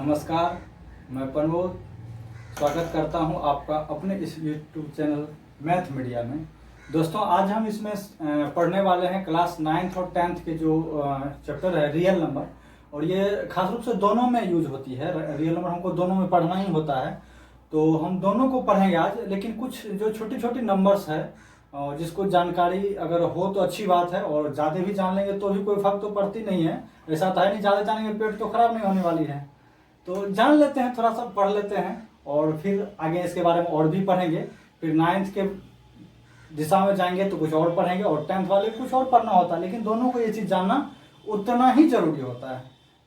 नमस्कार, मैं प्रमोद स्वागत करता हूं आपका अपने इस यूट्यूब चैनल मैथ मीडिया में। दोस्तों, आज हम इसमें पढ़ने वाले हैं क्लास 9th और 10th के जो चैप्टर है रियल नंबर, और ये खास रूप से दोनों में यूज होती है। रियल नंबर हमको दोनों में पढ़ना ही होता है, तो हम दोनों को पढ़ेंगे आज। लेकिन कुछ जो छोटी छोटी नंबर्स है और जिसको जानकारी अगर हो तो अच्छी बात है, और ज़्यादा भी जान लेंगे तो भी कोई फर्क तो पड़ती नहीं है। ऐसा तो है नहीं ज़्यादा जानेंगे पेट तो खराब नहीं होने वाली है। तो जान लेते हैं, थोड़ा सा पढ़ लेते हैं और फिर आगे इसके बारे में और भी पढ़ेंगे। फिर 9th के दिशा में जाएंगे तो कुछ और पढ़ेंगे, और 10th वाले कुछ और पढ़ना होता है। लेकिन दोनों को ये चीज़ जानना उतना ही जरूरी होता है,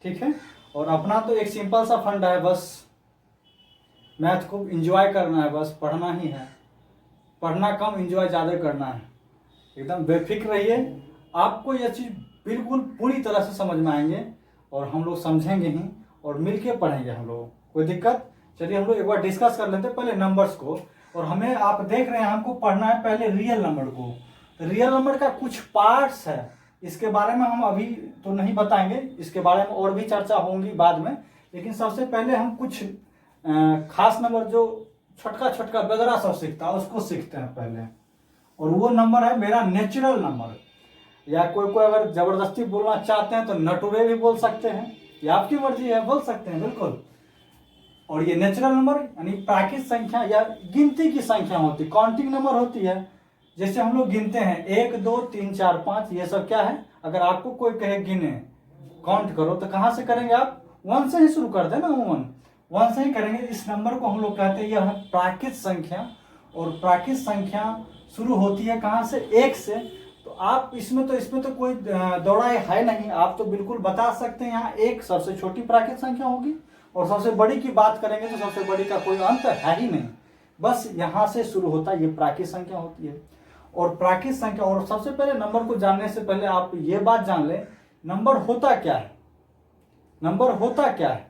ठीक है। और अपना तो एक सिंपल सा फंडा है, बस मैथ को एंजॉय करना है, बस पढ़ना ही है। पढ़ना कम, एंजॉय ज़्यादा करना है। एकदम बेफिक्र रहिए, आपको यह चीज़ बिल्कुल पूरी तरह से समझ में आएंगे और हम लोग समझेंगे ही, और मिलके पढ़ेंगे हम लोग। कोई दिक्कत? चलिए हम लोग एक बार डिस्कस कर लेते हैं पहले नंबर्स को। और हमें, आप देख रहे हैं, हमको पढ़ना है पहले रियल नंबर को। रियल नंबर का कुछ पार्ट्स है, इसके बारे में हम अभी तो नहीं बताएंगे, इसके बारे में और भी चर्चा होंगी बाद में। लेकिन सबसे पहले हम कुछ खास नंबर जो छोटका छोटका बगरा सब सीखता है उसको सीखते हैं पहले। और वो नंबर है मेरा नेचुरल नंबर, या कोई कोई अगर जबरदस्ती बोलना चाहते हैं तो नटुरे भी बोल सकते हैं, ये आपकी मर्जी है, बोल सकते हैं बिल्कुल। और ये नेचुरल नंबर यानी प्राकृतिक संख्या या गिनती की संख्या होती, काउंटिंग नंबर होती है। जैसे हम लोग गिनते हैं 1 2 3 4 5, ये सब क्या है। अगर आपको कोई कहे गिने, काउंट करो, तो कहाँ से करेंगे आप? 1 से ही शुरू कर देना, 1 से ही करेंगे। इस नंबर को हम लोग कहते हैं यह प्राकृतिक संख्या। और प्राकृतिक संख्या शुरू होती है कहाँ से? 1 से। तो आप इसमें तो कोई दौड़ाई है नहीं, आप तो बिल्कुल बता सकते हैं यहाँ 1 सबसे छोटी प्राकृतिक संख्या होगी, और सबसे बड़ी की बात करेंगे तो सबसे बड़ी का कोई अंत है ही नहीं, बस यहाँ से शुरू होता है, ये प्राकृतिक संख्या होती है। और प्राकृतिक संख्या, और सबसे पहले नंबर को जानने से पहले आप ये बात जान लें, नंबर होता क्या है। नंबर होता क्या है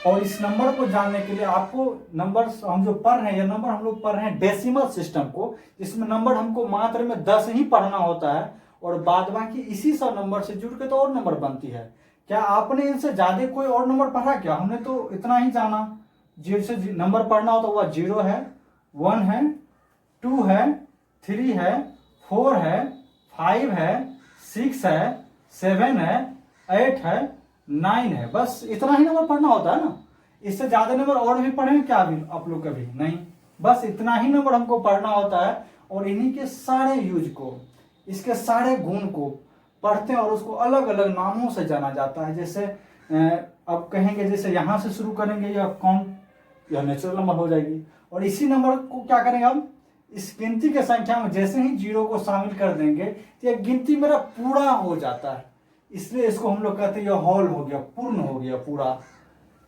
और इस नंबर को जानने के लिए आपको नंबर हम जो पढ़ रहे हैं, ये नंबर हम लोग पढ़ रहे हैं डेसिमल सिस्टम को, जिसमें नंबर हमको मात्र में 10 ही पढ़ना होता है, और बाद बाकी इसी सब नंबर से जुड़ के तो और नंबर बनती है। क्या आपने इनसे ज्यादा कोई और नंबर पढ़ा क्या? हमने तो इतना ही जाना। जिनसे नंबर पढ़ना होता वह 0 है, 1 है, 2 है, 3 है, 4 है, 5 है, 6 है, 7 है, 8 है, 9 है। बस इतना ही नंबर पढ़ना होता है ना। इससे ज्यादा नंबर और भी पढ़ेंगे क्या अभी आप लोग? कभी नहीं, बस इतना ही नंबर हमको पढ़ना होता है। और इन्हीं के सारे यूज को, इसके सारे गुण को पढ़ते हैं, और उसको अलग अलग नामों से जाना जाता है। जैसे अब कहेंगे, जैसे यहाँ से शुरू करेंगे, यह नेचुरल नंबर हो जाएगी। और इसी नंबर को क्या करेंगे हम? इस गिनती के संख्या में जैसे ही 0 को शामिल कर देंगे तो यह गिनती मेरा पूरा हो जाता है। इसलिए इसको हम लोग कहते हैं यह होल हो गया, पूर्ण हो गया, पूरा।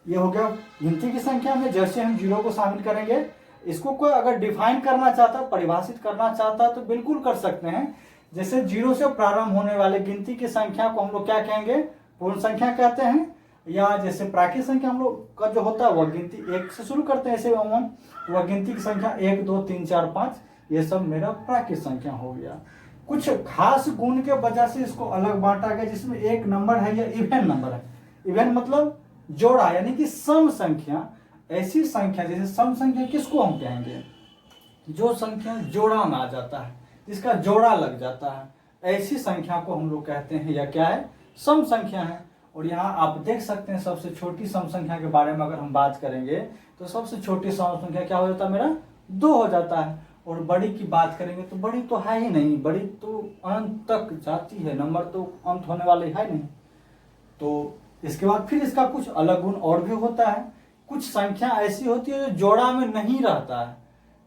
ये हो गया गिनती की संख्या में जैसे हम 0 को शामिल करेंगे। इसको कोई अगर डिफाइन करना चाहता है, परिभाषित करना चाहता है, तो बिल्कुल कर सकते हैं। जैसे 0 से प्रारंभ होने वाले गिनती की संख्या को हम लोग क्या कहेंगे? पूर्ण संख्या कहते हैं। या जैसे प्राकृतिक संख्या हम लोग का जो होता है वह गिनती 1 से शुरू करते हैं, ऐसे वह गिनती की संख्या 1 2 3 4 5, ये सब मेरा प्राकृतिक संख्या हो गया। कुछ खास गुण के वजह से इसको अलग बांटा गया, जिसमें एक नंबर है, यह इवन नंबर है। इवन मतलब जोड़ा, यानी कि सम संख्या। ऐसी संख्या, जैसे सम संख्या किसको हम कहेंगे? जो संख्या जोड़ा में आ जाता है, जिसका जोड़ा लग जाता है, ऐसी संख्या को हम लोग कहते हैं यह क्या है? सम संख्या है। और यहाँ आप देख सकते हैं सबसे छोटी सम संख्या के बारे में अगर हम बात करेंगे तो सबसे छोटी सम संख्या क्या हो जाता है? मेरा 2 हो जाता है। और बड़ी की बात करेंगे तो बड़ी तो है ही नहीं, बड़ी तो अनंत तक जाती है, नंबर तो अंत होने वाले है नहीं। तो इसके बाद फिर इसका कुछ अलग गुण और भी होता है। कुछ संख्या ऐसी होती है जो जोड़ा में नहीं रहता है।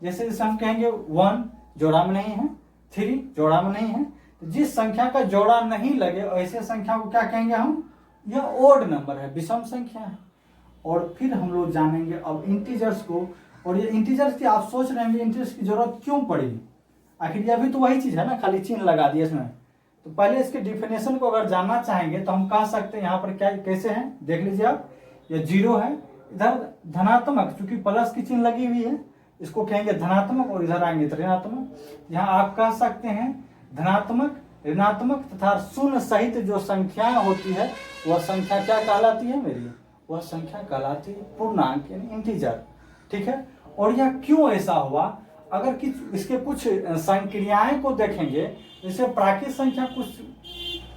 जैसे हम कहेंगे 1 जोड़ा में नहीं है, 3 जोड़ा में नहीं है। तो जिस संख्या का जोड़ा नहीं लगे ऐसे संख्या को क्या कहेंगे हम? यह ओड नंबर है, विषम संख्या है। और फिर हम लोग जानेंगे अब इंटीजर्स को। और ये इंटीजर्स की आप सोच रहे हैं इंटीजर्स की जरूरत क्यों पड़ी? आखिर ये भी तो वही चीज है ना, खाली चिन्ह लगा दिया इसमें। तो पहले इसके डिफिनेशन को अगर जानना चाहेंगे तो हम कह सकते हैं यहाँ पर क्या कैसे हैं, देख लीजिए आप। ये 0 है, इधर धनात्मक, चूंकि प्लस की चिन्ह लगी हुई है इसको कहेंगे धनात्मक, और इधर आएंगे ऋणात्मक। यहाँ आप कह सकते हैं धनात्मक, ऋणात्मक तथा शून्य सहित जो संख्याएं होती है वह संख्या क्या कहलाती है मेरी, वह संख्या कहलाती है पूर्णांक यानी इंटीजर। ठीक है, और यह क्यों ऐसा हुआ, अगर कि इसके कुछ संक्रियाएं को देखेंगे, जैसे प्राकृत संख्या कुछ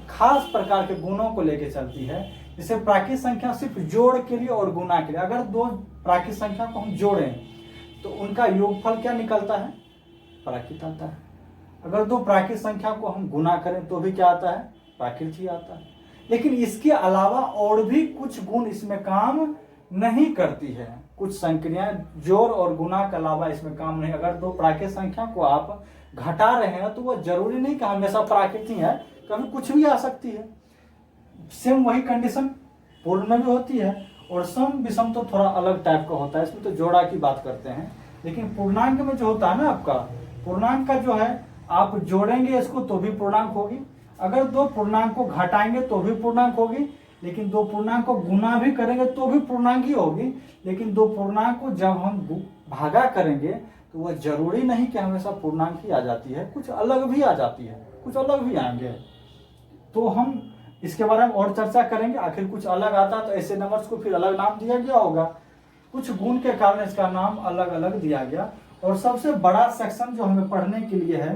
खास प्रकार के गुणों को लेकर चलती है। जैसे प्राकृत संख्या सिर्फ जोड़ के लिए और गुणा के लिए, अगर दो प्राकृत संख्या को हम जोड़ें तो उनका योगफल क्या निकलता है, प्राकृत आता है। अगर दो प्राकृत संख्या को हम गुना करें तो भी क्या आता है, प्राकृत ही आता है। लेकिन इसके अलावा और भी कुछ गुण इसमें काम नहीं करती है। कुछ संक्रियाएं जोड़ और गुना के अलावा इसमें काम नहीं। अगर दो प्राकृत संख्या को आप घटा रहे हैं तो वह जरूरी नहीं कि हमेशा प्राकृत ही है, कभी कुछ भी आ सकती है। सेम वही कंडीशन पूर्ण में भी होती है, और सम विषम तो थोड़ा अलग टाइप का होता है, इसमें तो जोड़ा की बात करते हैं। लेकिन पूर्णांक में जो होता है ना, आपका पूर्णांक का जो है, आप जोड़ेंगे इसको तो भी पूर्णांक होगी, अगर दो पूर्णांक को घटाएंगे तो भी पूर्णांक होगी, लेकिन दो पूर्णांक को गुना भी करेंगे तो भी पूर्णांक ही होगी। लेकिन दो पूर्णांक को जब हम भागा करेंगे तो वह जरूरी नहीं कि हमेशा पूर्णांक ही आ जाती है, कुछ अलग भी आ जाती है, कुछ अलग भी आएंगे। तो हम इसके बारे में और चर्चा करेंगे। आखिर कुछ अलग आता तो ऐसे नंबर्स को फिर अलग नाम दिया गया होगा, कुछ गुण के कारण इसका नाम अलग अलग दिया गया। और सबसे बड़ा सेक्शन जो हमें पढ़ने के लिए है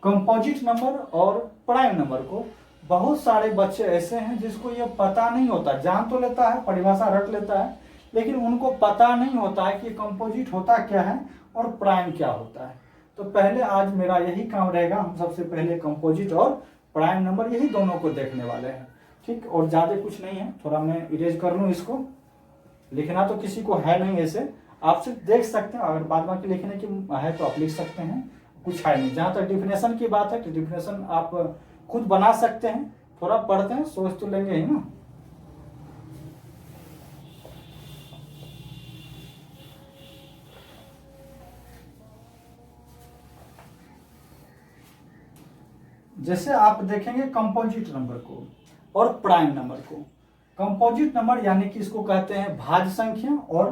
कंपोजिट नंबर और प्राइम नंबर को। बहुत सारे बच्चे ऐसे हैं जिसको ये पता नहीं होता, जान तो लेता है, परिभाषा रट लेता है, लेकिन उनको पता नहीं होता है कि कंपोजिट होता क्या है और प्राइम क्या होता है। तो पहले आज मेरा यही काम रहेगा, हम सबसे पहले कंपोजिट और प्राइम नंबर यही दोनों को देखने वाले हैं। ठीक, और ज्यादा कुछ नहीं है। थोड़ा मैं इरेज कर लूँ इसको, लिखना तो किसी को है नहीं, ऐसे आप सिर्फ देख सकते हैं, अगर बाद बाकी लिखने की है तो आप लिख सकते हैं, कुछ है नहीं। जहां तक डिफिनेशन की बात है तो डिफिनेशन आप खुद बना सकते हैं, थोड़ा पढ़ते हैं, सोच तो लेंगे ही ना। जैसे आप देखेंगे कंपोजिट नंबर को और प्राइम नंबर को। कंपोजिट नंबर यानी कि इसको कहते हैं भाज्य संख्या, और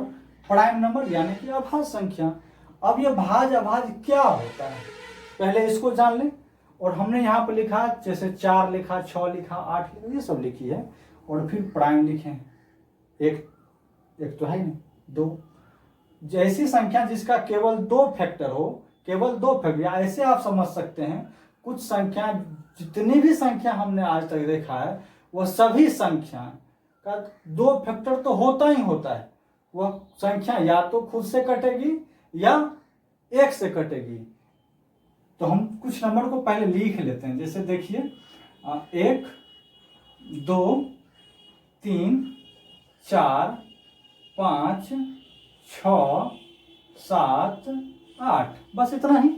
प्राइम नंबर यानी कि अभाज्य संख्या। अब ये भाज्य अभाज्य क्या होता है पहले इसको जान लें। और हमने यहाँ पे लिखा, जैसे 4 लिखा, 6 लिखा, 8 लिखा, ये सब लिखी है, और फिर प्राइम लिखे। एक तो है नहीं, 2। जैसी संख्या जिसका केवल 2 फैक्टर हो, केवल 2 फैक्टर, या ऐसे आप समझ सकते हैं कुछ संख्या, जितनी भी संख्या हमने आज तक देखा है वह सभी संख्या का 2 फैक्टर तो होता ही होता है। वह संख्या या तो खुद से कटेगी या 1 से कटेगी। तो हम कुछ नंबर को पहले लिख लेते हैं। जैसे देखिए 1, 2, 3, 4, 5, 6, 7, 8, बस इतना ही।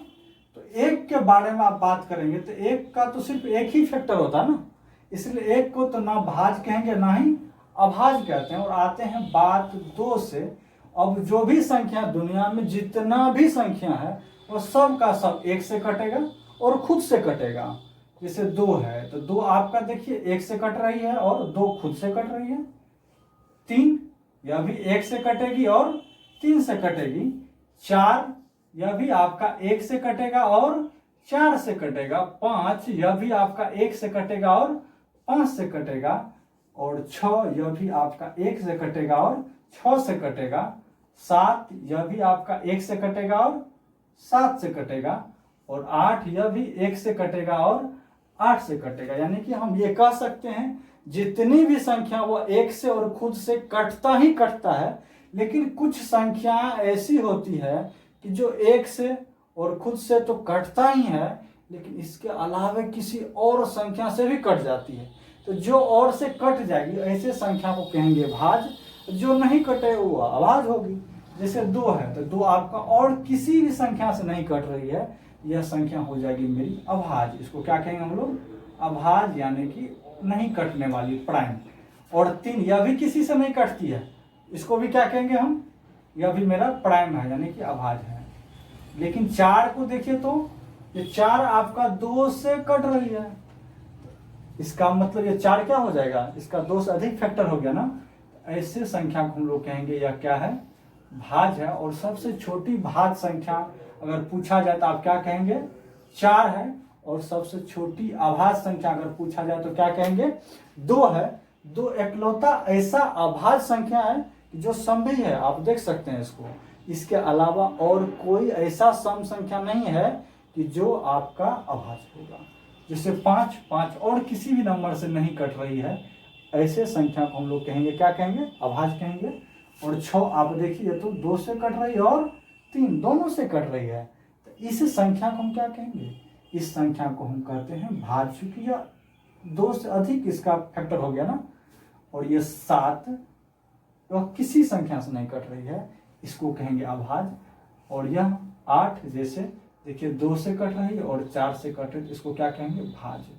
तो 1 के बारे में आप बात करेंगे तो 1 का तो सिर्फ एक ही फैक्टर होता है ना, इसलिए 1 को तो ना भाज्य कहेंगे ना ही अभाज्य कहते हैं। और आते हैं बात 2 से। अब जो भी संख्या दुनिया में जितना भी संख्या है वो सब का सब 1 से कटेगा और खुद से कटेगा। जैसे 2 है तो 2 आपका देखिए 1 से कट रही है और 2 खुद से कट रही है। 3 यह भी 1 से कटेगी और 3 से कटेगी। 4 यह भी आपका 1 से कटेगा और 4 से कटेगा। 5 यह भी आपका 1 से कटेगा और 5 से कटेगा। और 6 यह भी आपका 1 से कटेगा और 6 से कटेगा। 7 यह भी आपका 1 से कटेगा और 7 से कटेगा। और 8 यह भी 1 से कटेगा और 8 से कटेगा। यानी कि हम ये कह सकते हैं जितनी भी संख्या वो 1 से और खुद से कटता ही कटता है। लेकिन कुछ संख्या ऐसी होती है कि जो 1 से और खुद से तो कटता ही है, लेकिन इसके अलावा किसी और संख्या से भी कट जाती है। तो जो और से कट जाएगी ऐसे संख्या को कहेंगे भाज्य, जो नहीं कटे वो अभाज्य होगी। जैसे 2 है तो 2 आपका और किसी भी संख्या से नहीं कट रही है, यह संख्या हो जाएगी मेरी अभाज्य। इसको क्या कहेंगे हम लोग, अभाज्य, यानी कि नहीं कटने वाली, प्राइम। और 3 यह भी किसी से नहीं कटती है, इसको भी क्या कहेंगे हम, यह भी मेरा प्राइम है, यानी कि अभाज्य है। लेकिन 4 को देखिए तो ये 4 आपका 2 से कट रही है, इसका मतलब ये 4 क्या हो जाएगा, इसका 2 से अधिक फैक्टर हो गया ना। ऐसे संख्या को हम लोग कहेंगे यह क्या है, भाज्य है। और सबसे छोटी भाज्य संख्या अगर पूछा जाए तो आप क्या कहेंगे, 4 है। और सबसे छोटी अभाज्य संख्या अगर पूछा जाए तो क्या कहेंगे, 2 है। दो इकलौता ऐसा अभाज्य संख्या है कि जो सम भी है, आप देख सकते हैं इसको। इसके अलावा और कोई ऐसा सम संख्या नहीं है कि जो आपका अभाज्य होगा। जैसे 5 और किसी भी नंबर से नहीं कट रही है, ऐसे संख्या को हम लोग कहेंगे, क्या कहेंगे, अभाज्य कहेंगे। और 6 आप देखिए तो 2 से कट रही है और 3 दोनों से कट रही है, तो इस संख्या को हम क्या कहेंगे, इस संख्या को हम कहते हैं भाज्य, क्योंकि यह 2 से अधिक इसका फैक्टर हो गया ना। और ये 7 वह किसी संख्या से नहीं कट रही है, इसको कहेंगे अभाज्य। और यह 8 जैसे देखिए 2 से कट रही है और 4 से कट रही है, इसको क्या कहेंगे, भाज्य।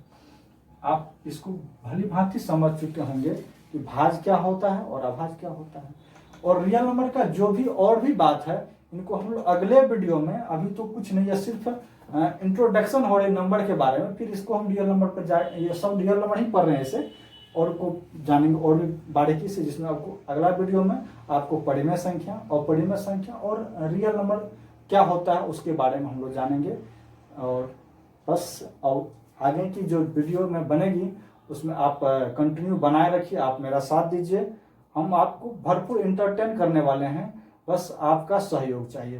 आप इसको भली भांति समझ चुके होंगे कि भाज्य क्या होता है और अभाज्य क्या होता है। और रियल नंबर का जो भी और भी बात है, इनको हम लोग अगले वीडियो में, अभी तो कुछ नहीं है, सिर्फ इंट्रोडक्शन हो रही नंबर के बारे में, फिर इसको हम रियल नंबर पर जाए, ये सब रियल नंबर ही पढ़ रहे हैं इसे, और को जानेंगे और भी बारीकी से, जिसमें आपको अगला वीडियो में आपको परिमेय संख्या, अपरिमेय संख्या और रियल नंबर क्या होता है उसके बारे में हम लोग जानेंगे। और बस और आगे की जो वीडियो में बनेगी उसमें आप कंटिन्यू बनाए रखिए, आप मेरा साथ दीजिए। हम आपको भरपूर इंटरटेन करने वाले हैं, बस आपका सहयोग चाहिए।